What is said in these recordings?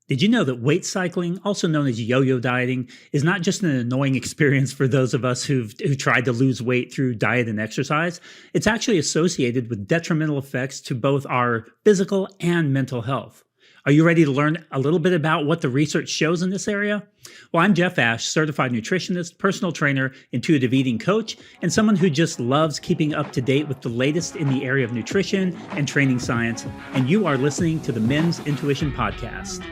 Did you know that weight cycling, also known as yo-yo dieting, is not just an annoying experience for those of us who tried to lose weight through diet and exercise? It's actually associated with detrimental effects to both our physical and mental health. Are you ready to learn a little bit about what the research shows in this area? Well, I'm Jeff Ash, certified nutritionist, personal trainer, intuitive eating coach, and someone who just loves keeping up to date with the latest in the area of nutrition and training science. And you are listening to the Men's Intuition Podcast.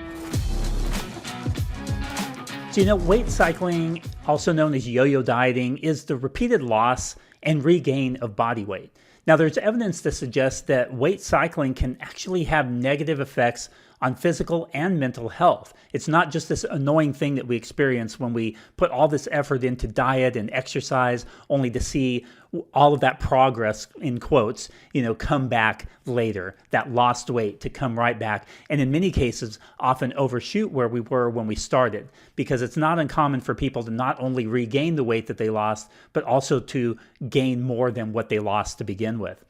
So, weight cycling, also known as yo-yo dieting, is the repeated loss and regain of body weight. Now, there's evidence to suggest that weight cycling can actually have negative effects on physical and mental health. It's not just this annoying thing that we experience when we put all this effort into diet and exercise only to see all of that progress, in quotes, come back later, that lost weight to come right back. And in many cases, often overshoot where we were when we started, because it's not uncommon for people to not only regain the weight that they lost, but also to gain more than what they lost to begin with.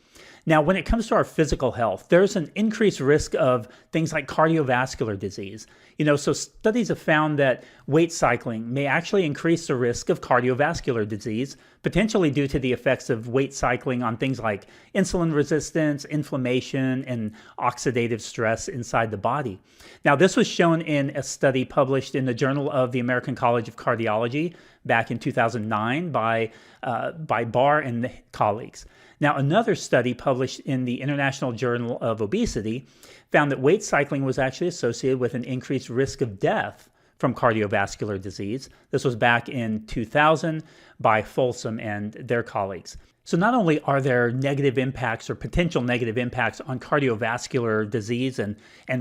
Now, when it comes to our physical health, there's an increased risk of things like cardiovascular disease. So studies have found that weight cycling may actually increase the risk of cardiovascular disease, potentially due to the effects of weight cycling on things like insulin resistance, inflammation, and oxidative stress inside the body. Now, this was shown in a study published in the Journal of the American College of Cardiology back in 2009 by Barr and colleagues. Now, another study published in the International Journal of Obesity found that weight cycling was actually associated with an increased risk of death from cardiovascular disease. This was back in 2000 by Folsom and their colleagues. So not only are there negative impacts or potential negative impacts on cardiovascular disease and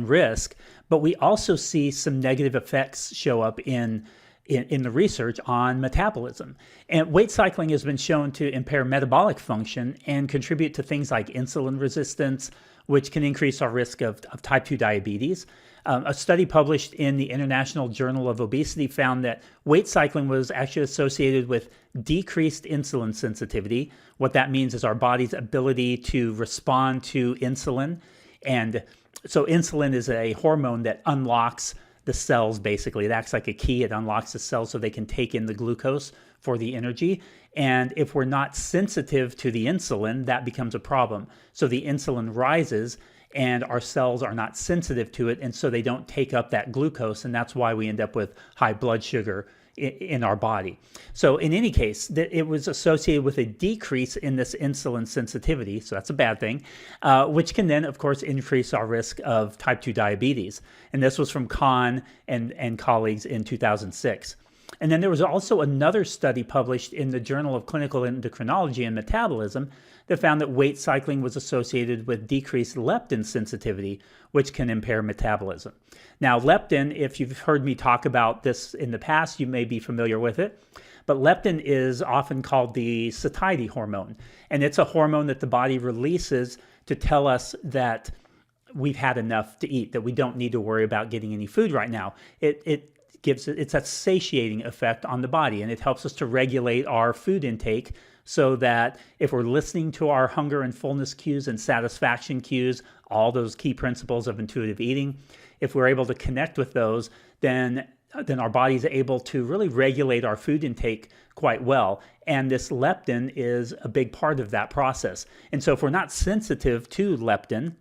risk, but we also see some negative effects show up in the research on metabolism. And weight cycling has been shown to impair metabolic function and contribute to things like insulin resistance, which can increase our risk of type 2 diabetes. A study published in the International Journal of Obesity found that weight cycling was actually associated with decreased insulin sensitivity. What that means is our body's ability to respond to insulin. And so insulin is a hormone that unlocks the cells, basically. It acts like a key. It unlocks the cells so they can take in the glucose for the energy. And if we're not sensitive to the insulin, that becomes a problem. So the insulin rises and our cells are not sensitive to it, and so they don't take up that glucose, and that's why we end up with high blood sugar in our body. So in any case, it was associated with a decrease in this insulin sensitivity, so that's a bad thing, which can then, of course, increase our risk of type 2 diabetes. And this was from Kahn and colleagues in 2006. And then there was also another study published in the Journal of Clinical Endocrinology and Metabolism that found that weight cycling was associated with decreased leptin sensitivity, which can impair metabolism. Now, leptin, if you've heard me talk about this in the past, you may be familiar with it, but leptin is often called the satiety hormone, and it's a hormone that the body releases to tell us that we've had enough to eat, that we don't need to worry about getting any food right now. It's a satiating effect on the body, and it helps us to regulate our food intake so that if we're listening to our hunger and fullness cues and satisfaction cues, all those key principles of intuitive eating, if we're able to connect with those, then our body's able to really regulate our food intake quite well. And this leptin is a big part of that process. And so if we're not sensitive to leptin,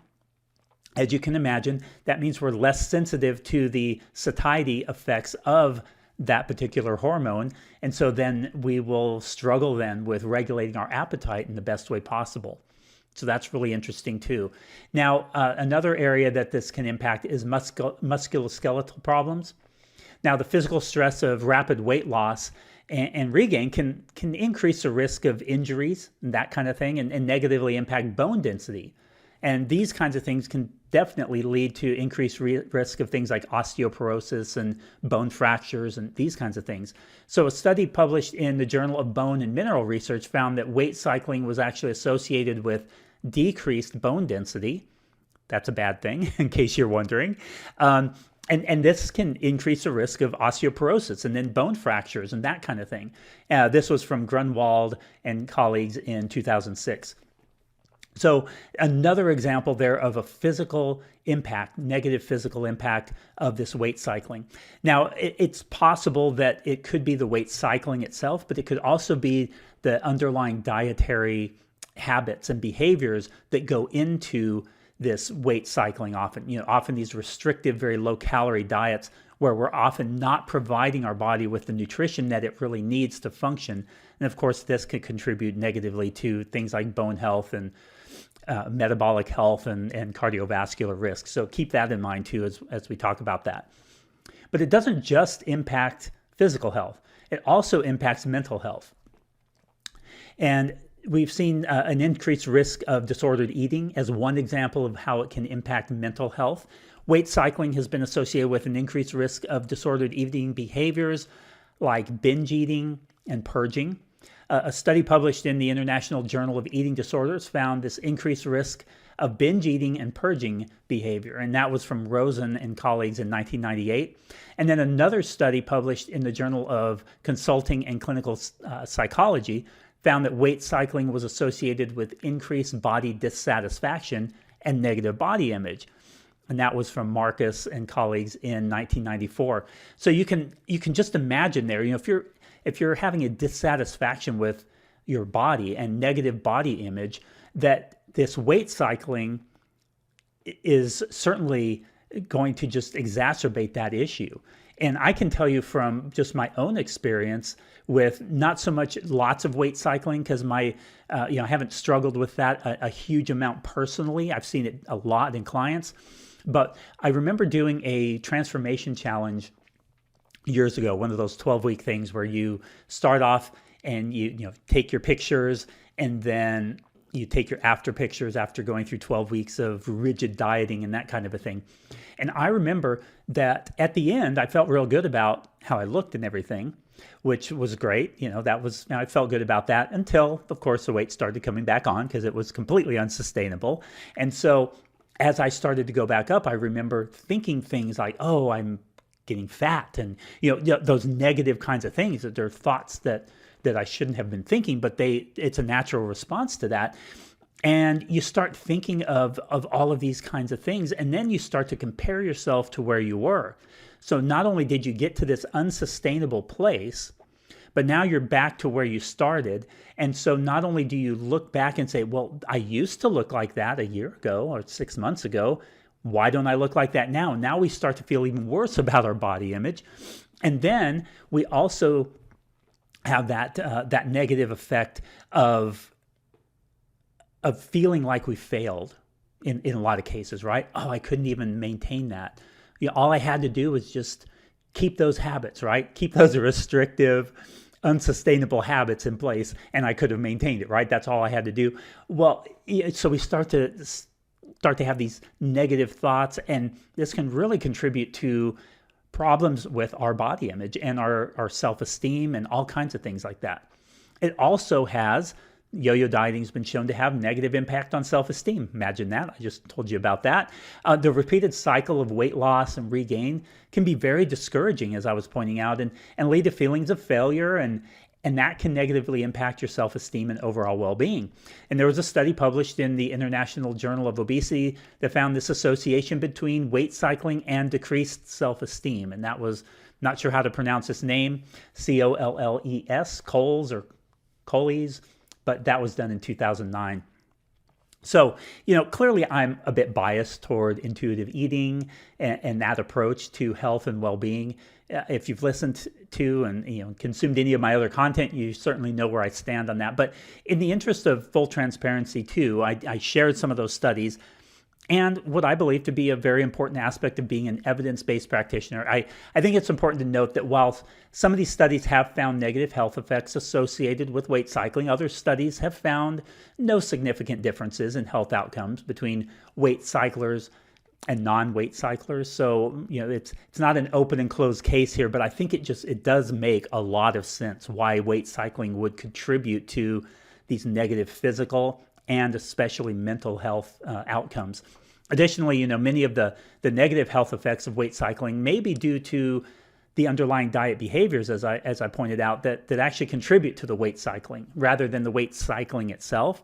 as you can imagine, that means we're less sensitive to the satiety effects of that particular hormone. And so then we will struggle then with regulating our appetite in the best way possible. So that's really interesting too. Now, another area that this can impact is musculoskeletal problems. Now, the physical stress of rapid weight loss and regain can increase the risk of injuries and that kind of thing, and negatively impact bone density. And these kinds of things can definitely lead to increased risk of things like osteoporosis and bone fractures and these kinds of things. So a study published in the Journal of Bone and Mineral Research found that weight cycling was actually associated with decreased bone density. That's a bad thing, in case you're wondering. And this can increase the risk of osteoporosis and then bone fractures and that kind of thing. This was from Grunwald and colleagues in 2006. So another example there of a physical impact, negative physical impact of this weight cycling. Now, it's possible that it could be the weight cycling itself, but it could also be the underlying dietary habits and behaviors that go into this weight cycling often. Often these restrictive, very low calorie diets where we're often not providing our body with the nutrition that it really needs to function. And of course, this could contribute negatively to things like bone health and metabolic health and cardiovascular risk. So keep that in mind too as we talk about that. But it doesn't just impact physical health. It also impacts mental health. And we've seen an increased risk of disordered eating as one example of how it can impact mental health. Weight cycling has been associated with an increased risk of disordered eating behaviors like binge eating and purging. A study published in the International Journal of Eating Disorders found this increased risk of binge eating and purging behavior, and that was from Rosen and colleagues in 1998. And then another study published in the Journal of Consulting and Clinical Psychology found that weight cycling was associated with increased body dissatisfaction and negative body image. And that was from Marcus and colleagues in 1994. So you can just imagine there, if you're having a dissatisfaction with your body and negative body image, that this weight cycling is certainly going to just exacerbate that issue. And I can tell you from just my own experience with not so much lots of weight cycling, because I haven't struggled with that a huge amount personally. I've seen it a lot in clients. But I remember doing a transformation challenge years ago, one of those 12-week things where you start off and you take your pictures and then you take your after pictures after going through 12 weeks of rigid dieting and that kind of a thing. And I remember that at the end, I felt real good about how I looked and everything, which was great. I felt good about that until, of course, the weight started coming back on because it was completely unsustainable. And so as I started to go back up, I remember thinking things like, oh, I'm getting fat, and those negative kinds of things, that they're thoughts that I shouldn't have been thinking, but it's a natural response to that. And you start thinking of all of these kinds of things, and then you start to compare yourself to where you were. So not only did you get to this unsustainable place, but now you're back to where you started. And so not only do you look back and say, well, I used to look like that a year ago or 6 months ago. Why don't I look like that now? Now we start to feel even worse about our body image. And then we also have that negative effect of feeling like we failed in a lot of cases, right? Oh, I couldn't even maintain that. All I had to do was just keep those habits, right? Keep those restrictive, unsustainable habits in place, and I could have maintained it, right? That's all I had to do. Well, so we start to have these negative thoughts, and this can really contribute to problems with our body image and our self-esteem and all kinds of things like that. It also has, yo-yo dieting has been shown to have negative impact on self-esteem. Imagine that. I just told you about that. The repeated cycle of weight loss and regain can be very discouraging, as I was pointing out, and lead to feelings of failure, and that can negatively impact your self-esteem and overall well-being. And there was a study published in the International Journal of Obesity that found this association between weight cycling and decreased self-esteem. And that was, not sure how to pronounce this name, Colles, Colles, but that was done in 2009. So, clearly I'm a bit biased toward intuitive eating and that approach to health and well-being. If you've listened to and consumed any of my other content, you certainly know where I stand on that. But in the interest of full transparency too, I shared some of those studies and what I believe to be a very important aspect of being an evidence-based practitioner. I think it's important to note that while some of these studies have found negative health effects associated with weight cycling, other studies have found no significant differences in health outcomes between weight cyclers and non-weight cyclers. So, it's not an open and closed case here, but I think it does make a lot of sense why weight cycling would contribute to these negative physical and especially mental health outcomes. Additionally, many of the negative health effects of weight cycling may be due to the underlying diet behaviors, as I pointed out, that actually contribute to the weight cycling rather than the weight cycling itself.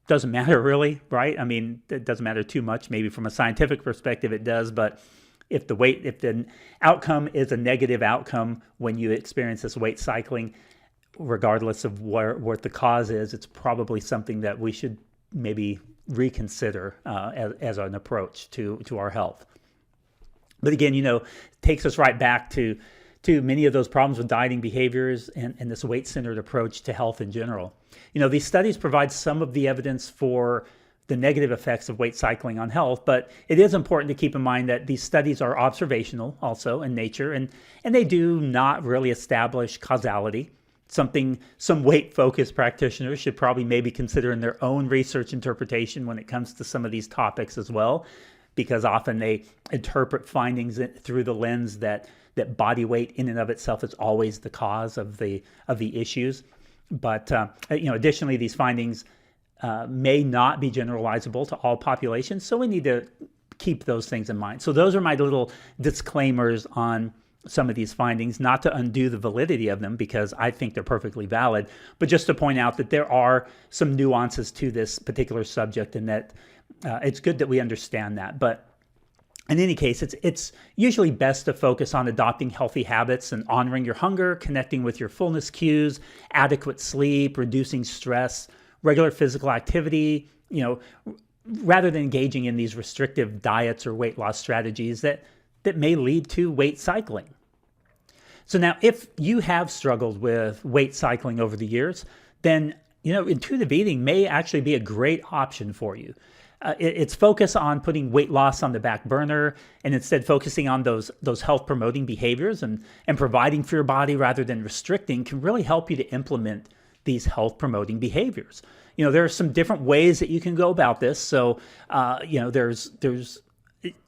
doesn't matter really, right? I mean, it doesn't matter too much. Maybe from a scientific perspective it does, but if the outcome is a negative outcome when you experience this weight cycling, regardless of what the cause is, it's probably something that we should maybe reconsider as an approach to our health. But again, it takes us right back to many of those problems with dieting behaviors and this weight-centered approach to health in general. These studies provide some of the evidence for the negative effects of weight cycling on health, but it is important to keep in mind that these studies are observational also in nature, and they do not really establish causality, something some weight-focused practitioners should probably maybe consider in their own research interpretation when it comes to some of these topics as well, because often they interpret findings through the lens that body weight in and of itself is always the cause of the issues. But additionally, these findings may not be generalizable to all populations, so we need to keep those things in mind. So those are my little disclaimers on some of these findings, not to undo the validity of them because I think they're perfectly valid, but just to point out that there are some nuances to this particular subject, and that it's good that we understand that. But in any case, it's usually best to focus on adopting healthy habits and honoring your hunger, connecting with your fullness cues, adequate sleep, reducing stress, regular physical activity, rather than engaging in these restrictive diets or weight loss strategies that may lead to weight cycling. So now, if you have struggled with weight cycling over the years, then intuitive eating may actually be a great option for you. Its focus on putting weight loss on the back burner and instead focusing on those health promoting behaviors and providing for your body rather than restricting can really help you to implement these health promoting behaviors. There are some different ways that you can go about this. So, there's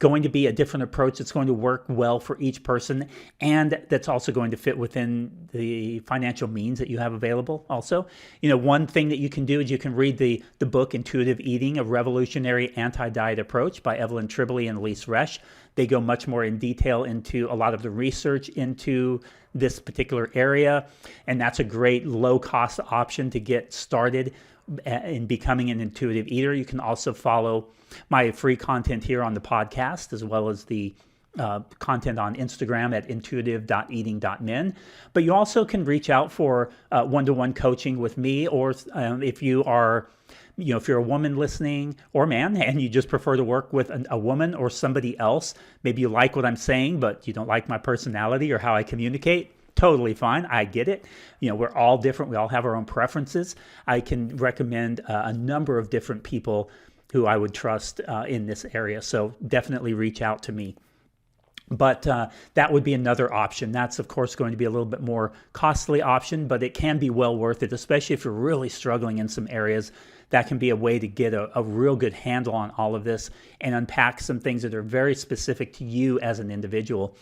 going to be a different approach that's going to work well for each person, and that's also going to fit within the financial means that you have available also. One thing that you can do is you can read the book Intuitive Eating, A Revolutionary Anti-Diet Approach by Evelyn Tribole and Elise Resch. They go much more in detail into a lot of the research into this particular area, and that's a great low-cost option to get started in becoming an intuitive eater. You can also follow my free content here on the podcast, as well as the content on Instagram at intuitive.eating.men. But you also can reach out for one-to-one coaching with me, or if you are, if you're a woman listening or man, and you just prefer to work with a woman or somebody else, maybe you like what I'm saying, but you don't like my personality or how I communicate. Totally fine. I get it. We're all different. We all have our own preferences. I can recommend a number of different people who I would trust in this area. So definitely reach out to me. But that would be another option. That's, of course, going to be a little bit more costly option, but it can be well worth it, especially if you're really struggling in some areas. That can be a way to get a real good handle on all of this and unpack some things that are very specific to you as an individual.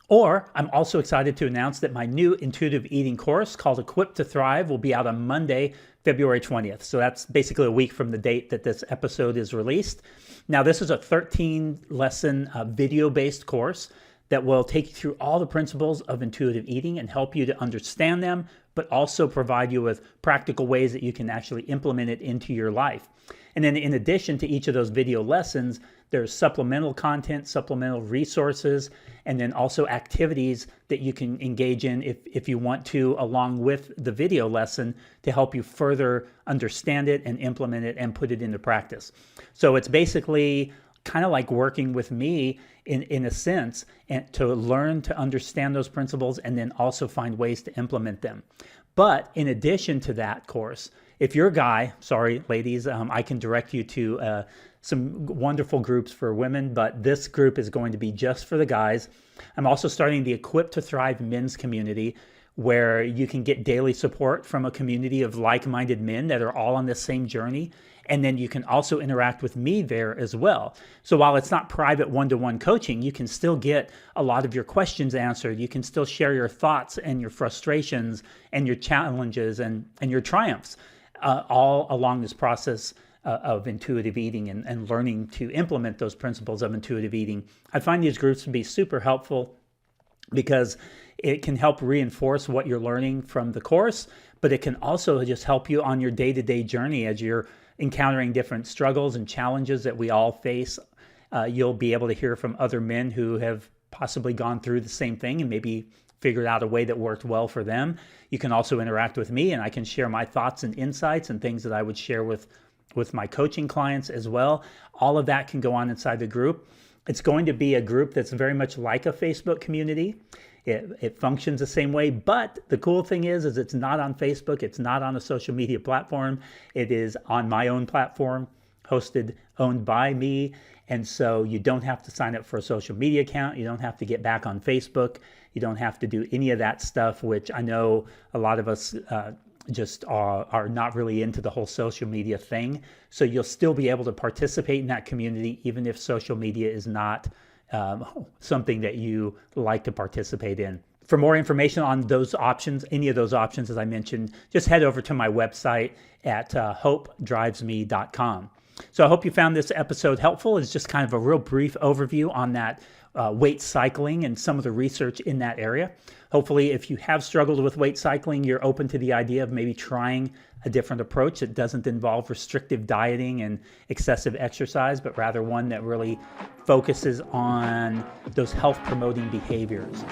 Or I'm also excited to announce that my new intuitive eating course called Equipped to Thrive will be out on Monday, February 20th. So that's basically a week from the date that this episode is released. Now, this is a 13-lesson video-based course that will take you through all the principles of intuitive eating and help you to understand them, but also provide you with practical ways that you can actually implement it into your life. And then in addition to each of those video lessons, there's supplemental content, supplemental resources, and then also activities that you can engage in if you want to, along with the video lesson, to help you further understand it and implement it and put it into practice. So it's basically kind of like working with me in a sense, and to learn to understand those principles and then also find ways to implement them. But in addition to that course, if you're a guy, sorry, ladies, I can direct you to some wonderful groups for women, but this group is going to be just for the guys. I'm also starting the Equipped to Thrive men's community, where you can get daily support from a community of like-minded men that are all on the same journey. And then you can also interact with me there as well. So while it's not private one-to-one coaching, you can still get a lot of your questions answered. You can still share your thoughts and your frustrations and your challenges and your triumphs all along this process of intuitive eating and learning to implement those principles of intuitive eating. I find these groups to be super helpful because it can help reinforce what you're learning from the course, but it can also just help you on your day-to-day journey as you're encountering different struggles and challenges that we all face. You'll be able to hear from other men who have possibly gone through the same thing and maybe figured out a way that worked well for them. You can also interact with me, and I can share my thoughts and insights and things that I would share with my coaching clients as well. All of that can go on inside the group. It's going to be a group that's very much like a Facebook community. It functions the same way, but the cool thing is it's not on Facebook. It's not on a social media platform. It is on my own platform, owned by me. And so you don't have to sign up for a social media account. You don't have to get back on Facebook. You don't have to do any of that stuff, which I know a lot of us just are not really into the whole social media thing. So you'll still be able to participate in that community, even if social media is not something that you like to participate in. For more information on those options, any of those options, as I mentioned, just head over to my website at hopedrivesme.com. So I hope you found this episode helpful. It's just kind of a real brief overview on that weight cycling and some of the research in that area. Hopefully, if you have struggled with weight cycling, you're open to the idea of maybe trying a different approach that doesn't involve restrictive dieting and excessive exercise, but rather one that really focuses on those health-promoting behaviors.